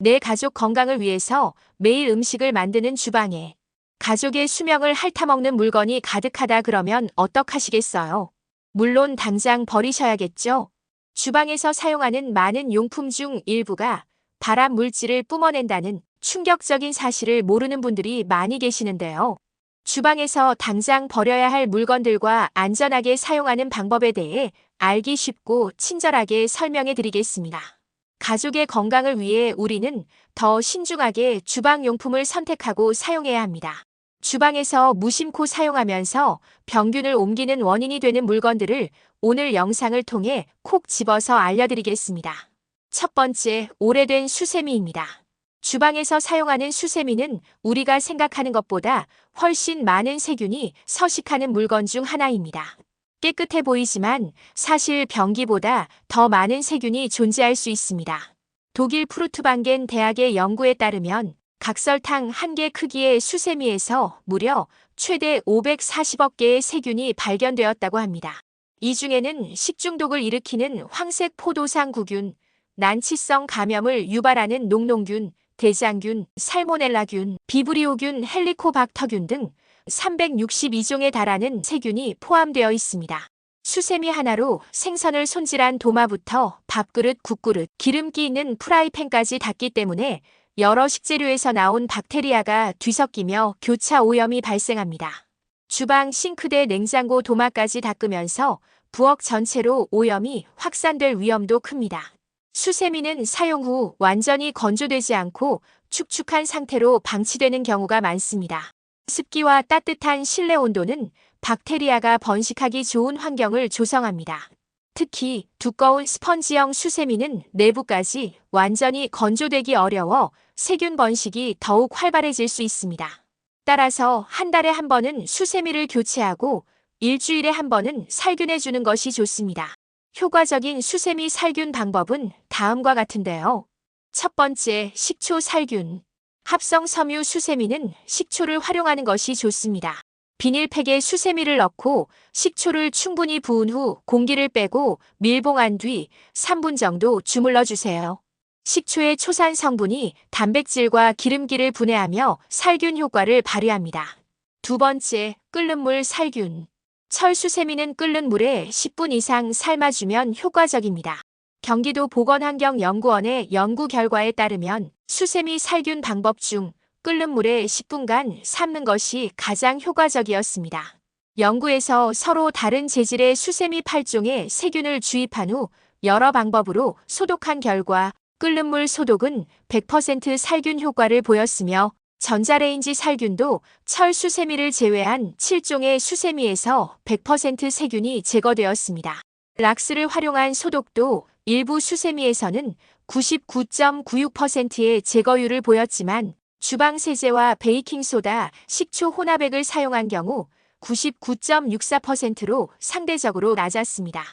내 가족 건강을 위해서 매일 음식을 만드는 주방에 가족의 수명을 핥아먹는 물건이 가득하다 그러면 어떡하시겠어요? 물론 당장 버리셔야겠죠? 주방에서 사용하는 많은 용품 중 일부가 발암 물질을 뿜어낸다는 충격적인 사실을 모르는 분들이 많이 계시는데요. 주방에서 당장 버려야 할 물건들과 안전하게 사용하는 방법에 대해 알기 쉽고 친절하게 설명해 드리겠습니다. 가족의 건강을 위해 우리는 더 신중하게 주방용품을 선택하고 사용해야 합니다. 주방에서 무심코 사용하면서 병균을 옮기는 원인이 되는 물건들을 오늘 영상을 통해 콕 집어서 알려드리겠습니다. 첫 번째, 오래된 수세미입니다. 주방에서 사용하는 수세미는 우리가 생각하는 것보다 훨씬 많은 세균이 서식하는 물건 중 하나입니다. 깨끗해 보이지만 사실 변기보다 더 많은 세균이 존재할 수 있습니다. 독일 푸르트방겐 대학의 연구에 따르면 각설탕 1개 크기의 수세미에서 무려 최대 540억 개의 세균이 발견되었다고 합니다. 이 중에는 식중독을 일으키는 황색 포도상구균, 난치성 감염을 유발하는 녹농균, 대장균, 살모넬라균, 비브리오균, 헬리코박터균 등 362종에 달하는 세균이 포함되어 있습니다. 수세미 하나로 생선을 손질한 도마부터 밥그릇, 국그릇, 기름기 있는 프라이팬까지 닿기 때문에 여러 식재료에서 나온 박테리아가 뒤섞이며 교차 오염이 발생합니다. 주방 싱크대, 냉장고, 도마까지 닦으면서 부엌 전체로 오염이 확산될 위험도 큽니다. 수세미는 사용 후 완전히 건조되지 않고 축축한 상태로 방치되는 경우가 많습니다. 습기와 따뜻한 실내 온도는 박테리아가 번식하기 좋은 환경을 조성합니다. 특히 두꺼운 스펀지형 수세미는 내부까지 완전히 건조되기 어려워 세균 번식이 더욱 활발해질 수 있습니다. 따라서 한 달에 한 번은 수세미를 교체하고 일주일에 한 번은 살균해 주는 것이 좋습니다. 효과적인 수세미 살균 방법은 다음과 같은데요. 첫 번째, 식초 살균. 합성 섬유 수세미는 식초를 활용하는 것이 좋습니다. 비닐팩에 수세미를 넣고 식초를 충분히 부은 후 공기를 빼고 밀봉한 뒤 3분 정도 주물러 주세요. 식초의 초산 성분이 단백질과 기름기를 분해하며 살균 효과를 발휘합니다. 두 번째, 끓는 물 살균. 철수세미는 끓는 물에 10분 이상 삶아주면 효과적입니다. 경기도 보건환경연구원의 연구 결과에 따르면 수세미 살균 방법 중 끓는 물에 10분간 삶는 것이 가장 효과적이었습니다. 연구에서 서로 다른 재질의 수세미 8종의 세균을 주입한 후 여러 방법으로 소독한 결과 끓는 물 소독은 100% 살균 효과를 보였으며 전자레인지 살균도 철 수세미를 제외한 7종의 수세미에서 100% 세균이 제거되었습니다. 락스를 활용한 소독도 일부 수세미에서는 99.96%의 제거율을 보였지만 주방 세제와 베이킹소다, 식초 혼합액을 사용한 경우 99.64%로 상대적으로 낮았습니다.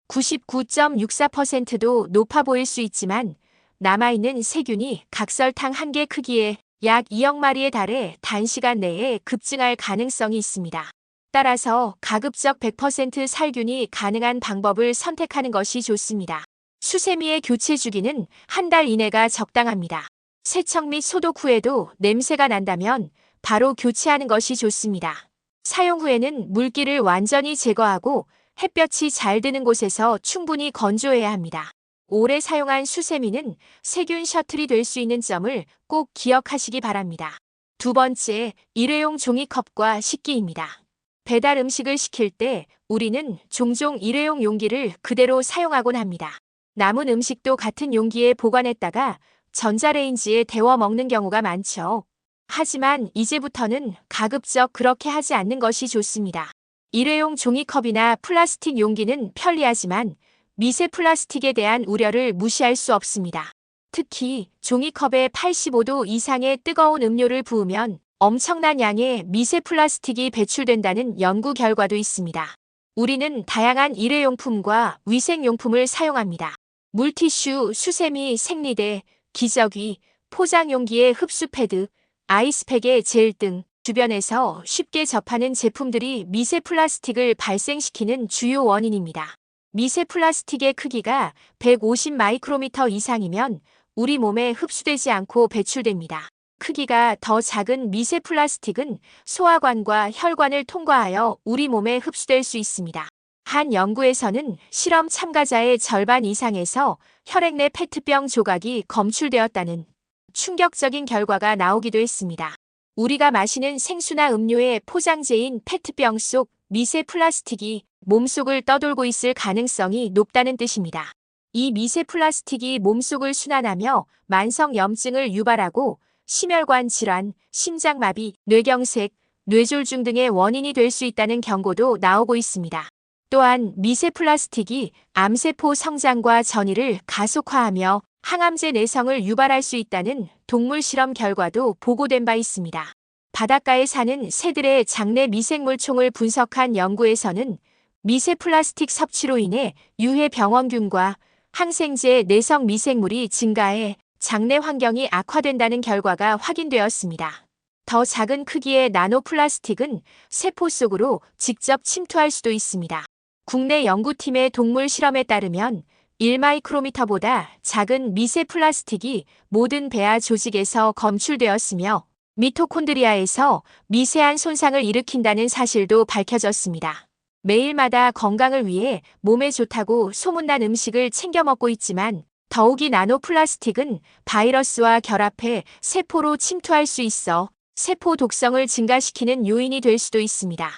99.64%도 높아 보일 수 있지만 남아있는 세균이 각설탕 1개 크기의 약 2억 마리에 달해 단시간 내에 급증할 가능성이 있습니다. 따라서 가급적 100% 살균이 가능한 방법을 선택하는 것이 좋습니다. 수세미의 교체 주기는 한 달 이내가 적당합니다. 세척 및 소독 후에도 냄새가 난다면 바로 교체하는 것이 좋습니다. 사용 후에는 물기를 완전히 제거하고 햇볕이 잘 드는 곳에서 충분히 건조해야 합니다. 오래 사용한 수세미는 세균 셔틀이 될 수 있는 점을 꼭 기억하시기 바랍니다. 두 번째, 일회용 종이컵과 식기입니다. 배달 음식을 시킬 때 우리는 종종 일회용 용기를 그대로 사용하곤 합니다. 남은 음식도 같은 용기에 보관했다가 전자레인지에 데워 먹는 경우가 많죠. 하지만 이제부터는 가급적 그렇게 하지 않는 것이 좋습니다. 일회용 종이컵이나 플라스틱 용기는 편리하지만 미세 플라스틱에 대한 우려를 무시할 수 없습니다. 특히 종이컵에 85도 이상의 뜨거운 음료를 부으면 엄청난 양의 미세 플라스틱이 배출된다는 연구 결과도 있습니다. 우리는 다양한 일회용품과 위생용품을 사용합니다. 물티슈, 수세미, 생리대, 기저귀, 포장용기의 흡수 패드, 아이스팩의 젤 등 주변에서 쉽게 접하는 제품들이 미세 플라스틱을 발생시키는 주요 원인입니다. 미세 플라스틱의 크기가 150 마이크로미터 이상이면 우리 몸에 흡수되지 않고 배출됩니다. 크기가 더 작은 미세 플라스틱은 소화관과 혈관을 통과하여 우리 몸에 흡수될 수 있습니다. 한 연구에서는 실험 참가자의 절반 이상에서 혈액 내 페트병 조각이 검출되었다는 충격적인 결과가 나오기도 했습니다. 우리가 마시는 생수나 음료의 포장재인 페트병 속 미세 플라스틱이 몸속을 떠돌고 있을 가능성이 높다는 뜻입니다. 이 미세 플라스틱이 몸속을 순환하며 만성 염증을 유발하고 심혈관 질환, 심장마비, 뇌경색, 뇌졸중 등의 원인이 될 수 있다는 경고도 나오고 있습니다. 또한 미세 플라스틱이 암세포 성장과 전이를 가속화하며 항암제 내성을 유발할 수 있다는 동물 실험 결과도 보고된 바 있습니다. 바닷가에 사는 새들의 장내 미생물총을 분석한 연구에서는 미세 플라스틱 섭취로 인해 유해 병원균과 항생제 내성 미생물이 증가해 장내 환경이 악화된다는 결과가 확인되었습니다. 더 작은 크기의 나노플라스틱은 세포 속으로 직접 침투할 수도 있습니다. 국내 연구팀의 동물 실험에 따르면 1마이크로미터보다 작은 미세 플라스틱이 모든 배아 조직에서 검출되었으며 미토콘드리아에서 미세한 손상을 일으킨다는 사실도 밝혀졌습니다. 매일마다 건강을 위해 몸에 좋다고 소문난 음식을 챙겨 먹고 있지만 더욱이 나노플라스틱은 바이러스와 결합해 세포로 침투할 수 있어 세포 독성을 증가시키는 요인이 될 수도 있습니다.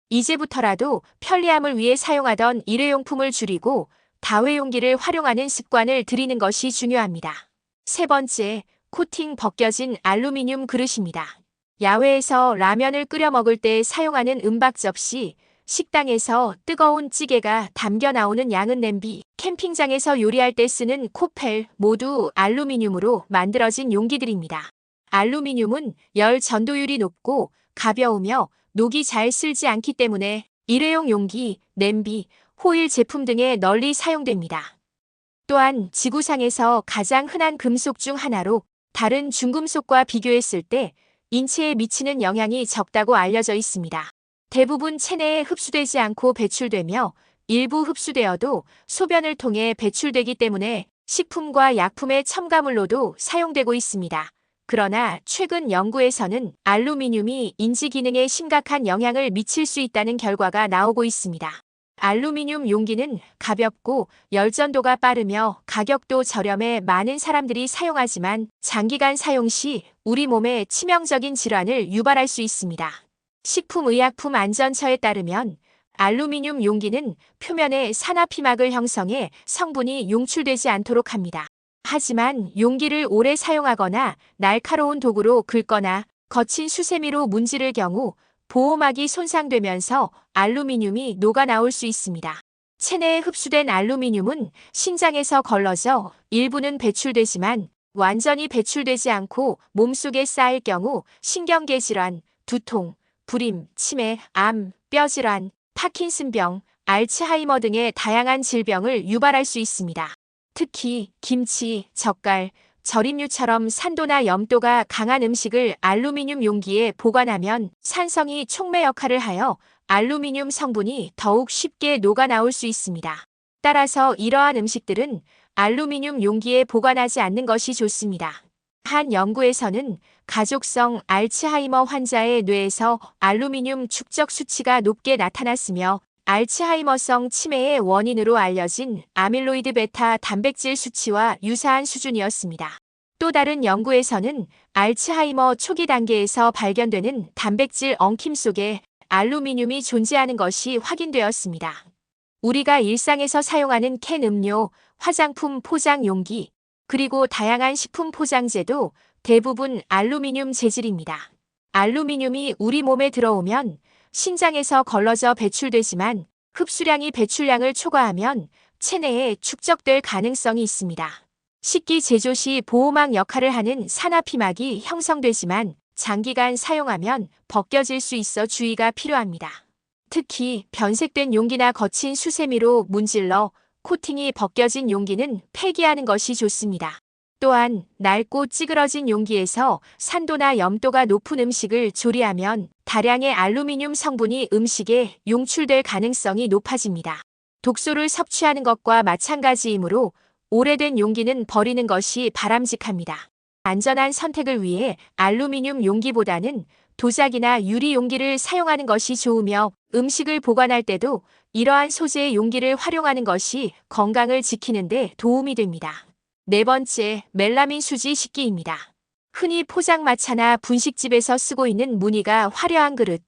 이제부터라도 편리함을 위해 사용하던 일회용품을 줄이고 다회용기를 활용하는 습관을 들이는 것이 중요합니다. 세 번째, 코팅 벗겨진 알루미늄 그릇입니다. 야외에서 라면을 끓여 먹을 때 사용하는 은박 접시, 식당에서 뜨거운 찌개가 담겨 나오는 양은 냄비, 캠핑장에서 요리할 때 쓰는 코펠 모두 알루미늄으로 만들어진 용기들입니다. 알루미늄은 열 전도율이 높고 가벼우며 녹이 잘 슬지 않기 때문에 일회용 용기, 냄비, 호일 제품 등에 널리 사용됩니다. 또한 지구상에서 가장 흔한 금속 중 하나로 다른 중금속과 비교했을 때 인체에 미치는 영향이 적다고 알려져 있습니다. 대부분 체내에 흡수되지 않고 배출되며 일부 흡수되어도 소변을 통해 배출되기 때문에 식품과 약품의 첨가물로도 사용되고 있습니다. 그러나 최근 연구에서는 알루미늄이 인지 기능에 심각한 영향을 미칠 수 있다는 결과가 나오고 있습니다. 알루미늄 용기는 가볍고 열전도가 빠르며 가격도 저렴해 많은 사람들이 사용하지만 장기간 사용 시 우리 몸에 치명적인 질환을 유발할 수 있습니다. 식품의약품안전처에 따르면 알루미늄 용기는 표면에 산화피막을 형성해 성분이 용출되지 않도록 합니다. 하지만 용기를 오래 사용하거나 날카로운 도구로 긁거나 거친 수세미로 문지를 경우 보호막이 손상되면서 알루미늄이 녹아 나올 수 있습니다. 체내에 흡수된 알루미늄은 신장에서 걸러져 일부는 배출되지만 완전히 배출되지 않고 몸속에 쌓일 경우 신경계 질환, 두통, 불임, 치매, 암, 뼈질환, 파킨슨병, 알츠하이머 등의 다양한 질병을 유발할 수 있습니다. 특히 김치, 젓갈, 절임류처럼 산도나 염도가 강한 음식을 알루미늄 용기에 보관하면 산성이 촉매 역할을 하여 알루미늄 성분이 더욱 쉽게 녹아 나올 수 있습니다. 따라서 이러한 음식들은 알루미늄 용기에 보관하지 않는 것이 좋습니다. 한 연구에서는 가족성 알츠하이머 환자의 뇌에서 알루미늄 축적 수치가 높게 나타났으며 알츠하이머성 치매의 원인으로 알려진 아밀로이드 베타 단백질 수치와 유사한 수준이었습니다. 또 다른 연구에서는 알츠하이머 초기 단계에서 발견되는 단백질 엉킴 속에 알루미늄이 존재하는 것이 확인되었습니다. 우리가 일상에서 사용하는 캔 음료, 화장품 포장 용기, 그리고 다양한 식품 포장재도 대부분 알루미늄 재질입니다. 알루미늄이 우리 몸에 들어오면 신장에서 걸러져 배출되지만 흡수량이 배출량을 초과하면 체내에 축적될 가능성이 있습니다. 식기 제조 시 보호막 역할을 하는 산화피막이 형성되지만 장기간 사용하면 벗겨질 수 있어 주의가 필요합니다. 특히 변색된 용기나 거친 수세미로 문질러 코팅이 벗겨진 용기는 폐기하는 것이 좋습니다. 또한 낡고 찌그러진 용기에서 산도나 염도가 높은 음식을 조리하면 다량의 알루미늄 성분이 음식에 용출될 가능성이 높아집니다. 독소를 섭취하는 것과 마찬가지이므로 오래된 용기는 버리는 것이 바람직합니다. 안전한 선택을 위해 알루미늄 용기보다는 도자기나 유리 용기를 사용하는 것이 좋으며 음식을 보관할 때도 이러한 소재의 용기를 활용하는 것이 건강을 지키는 데 도움이 됩니다. 네 번째, 멜라민 수지 식기입니다. 흔히 포장마차나 분식집에서 쓰고 있는 무늬가 화려한 그릇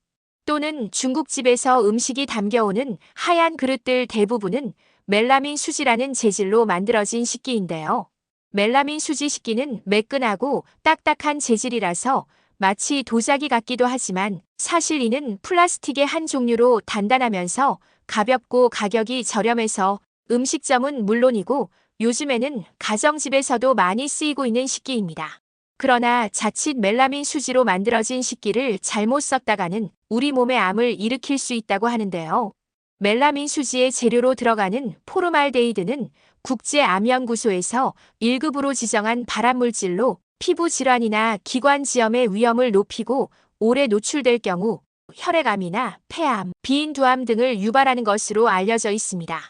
또는 중국집에서 음식이 담겨오는 하얀 그릇들 대부분은 멜라민 수지라는 재질로 만들어진 식기인데요. 멜라민 수지 식기는 매끈하고 딱딱한 재질이라서 마치 도자기 같기도 하지만 사실 이는 플라스틱의 한 종류로 단단하면서 가볍고 가격이 저렴해서 음식점은 물론이고 요즘에는 가정집에서도 많이 쓰이고 있는 식기입니다. 그러나 자칫 멜라민 수지로 만들어진 식기를 잘못 썼다가는 우리 몸에 암을 일으킬 수 있다고 하는데요. 멜라민 수지의 재료로 들어가는 포르말데히드는 국제암연구소에서 1급으로 지정한 발암물질로 피부 질환이나 기관지염의 위험을 높이고 오래 노출될 경우 혈액암이나 폐암, 비인두암 등을 유발하는 것으로 알려져 있습니다.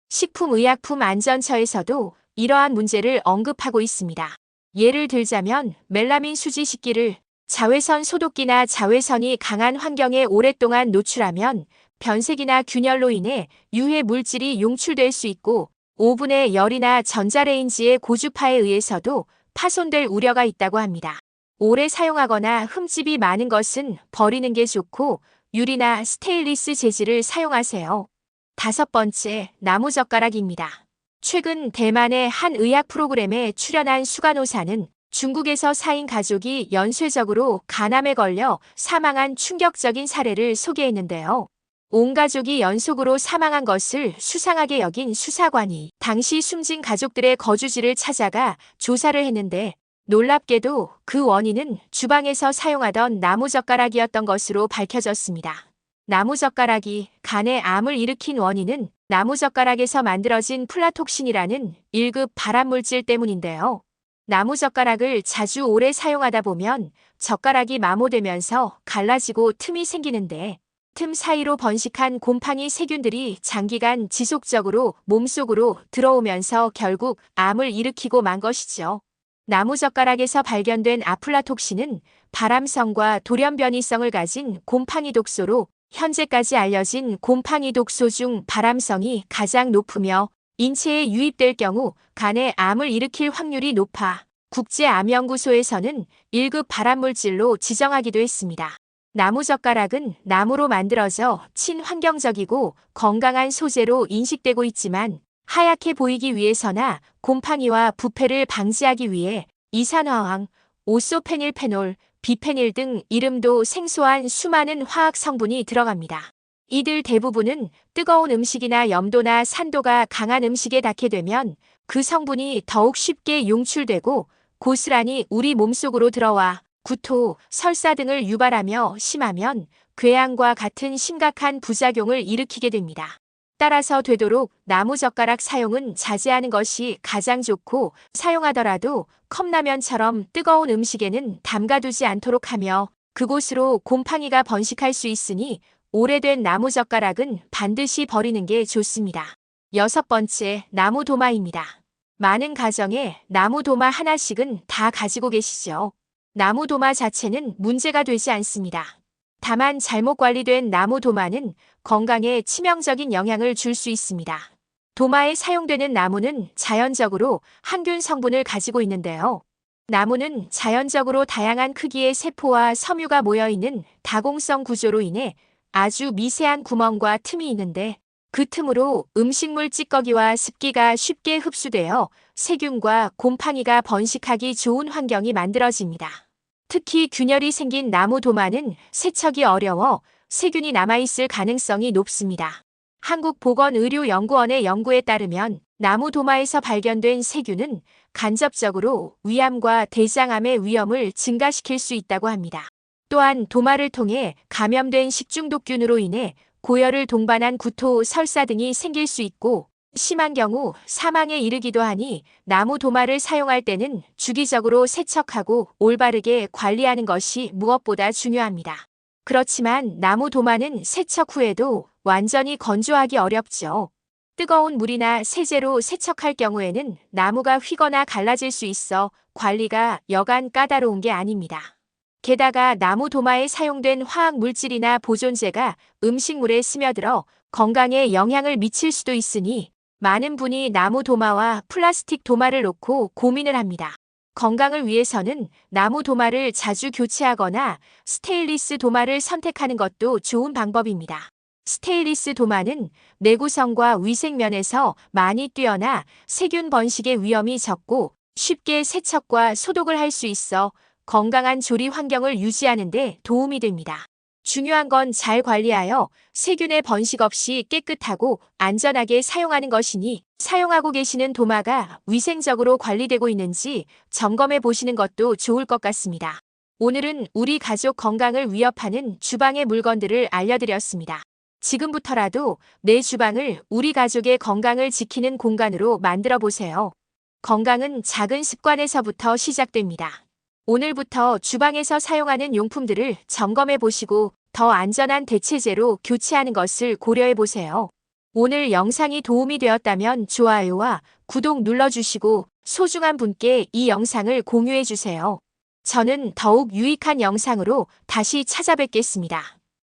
식품의약품안전처에서도 이러한 문제를 언급하고 있습니다. 예를 들자면 멜라민 수지 식기를 자외선 소독기나 자외선이 강한 환경에 오랫동안 노출하면 변색이나 균열로 인해 유해 물질이 용출될 수 있고 오븐의 열이나 전자레인지의 고주파에 의해서도 파손될 우려가 있다고 합니다. 오래 사용하거나 흠집이 많은 것은 버리는 게 좋고 유리나 스테인리스 재질을 사용하세요. 다섯 번째, 나무젓가락입니다. 최근 대만의 한 의학 프로그램에 출연한 수간호사는 중국에서 4인 가족이 연쇄적으로 간암에 걸려 사망한 충격적인 사례를 소개했는데요. 온 가족이 연속으로 사망한 것을 수상하게 여긴 수사관이 당시 숨진 가족들의 거주지를 찾아가 조사를 했는데 놀랍게도 그 원인은 주방에서 사용하던 나무젓가락이었던 것으로 밝혀졌습니다. 나무젓가락이 간에 암을 일으킨 원인은 나무젓가락에서 만들어진 플라톡신이라는 1급 발암물질 때문인데요. 나무젓가락을 자주 오래 사용하다 보면 젓가락이 마모되면서 갈라지고 틈이 생기는데 틈 사이로 번식한 곰팡이 세균들이 장기간 지속적으로 몸속으로 들어오면서 결국 암을 일으키고 만 것이죠. 나무젓가락에서 발견된 아플라톡신은 발암성과 돌연변이성을 가진 곰팡이 독소로 현재까지 알려진 곰팡이 독소 중 발암성이 가장 높으며 인체에 유입될 경우 간에 암을 일으킬 확률이 높아 국제암연구소에서는 1급 발암물질로 지정하기도 했습니다. 나무젓가락은 나무로 만들어져 친환경적이고 건강한 소재로 인식되고 있지만 하얗게 보이기 위해서나 곰팡이와 부패를 방지하기 위해 이산화황, 오소페닐페놀, 비페닐 등 이름도 생소한 수많은 화학 성분이 들어갑니다. 이들 대부분은 뜨거운 음식이나 염도나 산도가 강한 음식에 닿게 되면 그 성분이 더욱 쉽게 용출되고 고스란히 우리 몸속으로 들어와 구토, 설사 등을 유발하며 심하면 궤양과 같은 심각한 부작용을 일으키게 됩니다. 따라서 되도록 나무젓가락 사용은 자제하는 것이 가장 좋고 사용하더라도 컵라면처럼 뜨거운 음식에는 담가두지 않도록 하며 그곳으로 곰팡이가 번식할 수 있으니 오래된 나무젓가락은 반드시 버리는 게 좋습니다. 여섯 번째, 나무도마입니다. 많은 가정에 나무도마 하나씩은 다 가지고 계시죠. 나무도마 자체는 문제가 되지 않습니다. 다만 잘못 관리된 나무도마는 건강에 치명적인 영향을 줄 수 있습니다. 도마에 사용되는 나무는 자연적으로 항균 성분을 가지고 있는데요. 나무는 자연적으로 다양한 크기의 세포와 섬유가 모여있는 다공성 구조로 인해 아주 미세한 구멍과 틈이 있는데 그 틈으로 음식물 찌꺼기와 습기가 쉽게 흡수되어 세균과 곰팡이가 번식하기 좋은 환경이 만들어집니다. 특히 균열이 생긴 나무 도마는 세척이 어려워 세균이 남아있을 가능성이 높습니다. 한국보건의료연구원의 연구에 따르면 나무 도마에서 발견된 세균은 간접적으로 위암과 대장암의 위험을 증가시킬 수 있다고 합니다. 또한 도마를 통해 감염된 식중독균으로 인해 고열을 동반한 구토, 설사 등이 생길 수 있고 심한 경우 사망에 이르기도 하니 나무 도마를 사용할 때는 주기적으로 세척하고 올바르게 관리하는 것이 무엇보다 중요합니다. 그렇지만 나무 도마는 세척 후에도 완전히 건조하기 어렵죠. 뜨거운 물이나 세제로 세척할 경우에는 나무가 휘거나 갈라질 수 있어 관리가 여간 까다로운 게 아닙니다. 게다가 나무 도마에 사용된 화학 물질이나 보존제가 음식물에 스며들어 건강에 영향을 미칠 수도 있으니 많은 분이 나무 도마와 플라스틱 도마를 놓고 고민을 합니다. 건강을 위해서는 나무 도마를 자주 교체하거나 스테인리스 도마를 선택하는 것도 좋은 방법입니다. 스테인리스 도마는 내구성과 위생 면에서 많이 뛰어나 세균 번식의 위험이 적고 쉽게 세척과 소독을 할 수 있어 건강한 조리 환경을 유지하는 데 도움이 됩니다. 중요한 건 잘 관리하여 세균의 번식 없이 깨끗하고 안전하게 사용하는 것이니 사용하고 계시는 도마가 위생적으로 관리되고 있는지 점검해 보시는 것도 좋을 것 같습니다. 오늘은 우리 가족 건강을 위협하는 주방의 물건들을 알려드렸습니다. 지금부터라도 내 주방을 우리 가족의 건강을 지키는 공간으로 만들어 보세요. 건강은 작은 습관에서부터 시작됩니다. 오늘부터 주방에서 사용하는 용품들을 점검해 보시고 더 안전한 대체제로 교체하는 것을 고려해 보세요. 오늘 영상이 도움이 되었다면 좋아요와 구독 눌러주시고 소중한 분께 이 영상을 공유해 주세요. 저는 더욱 유익한 영상으로 다시 찾아뵙겠습니다.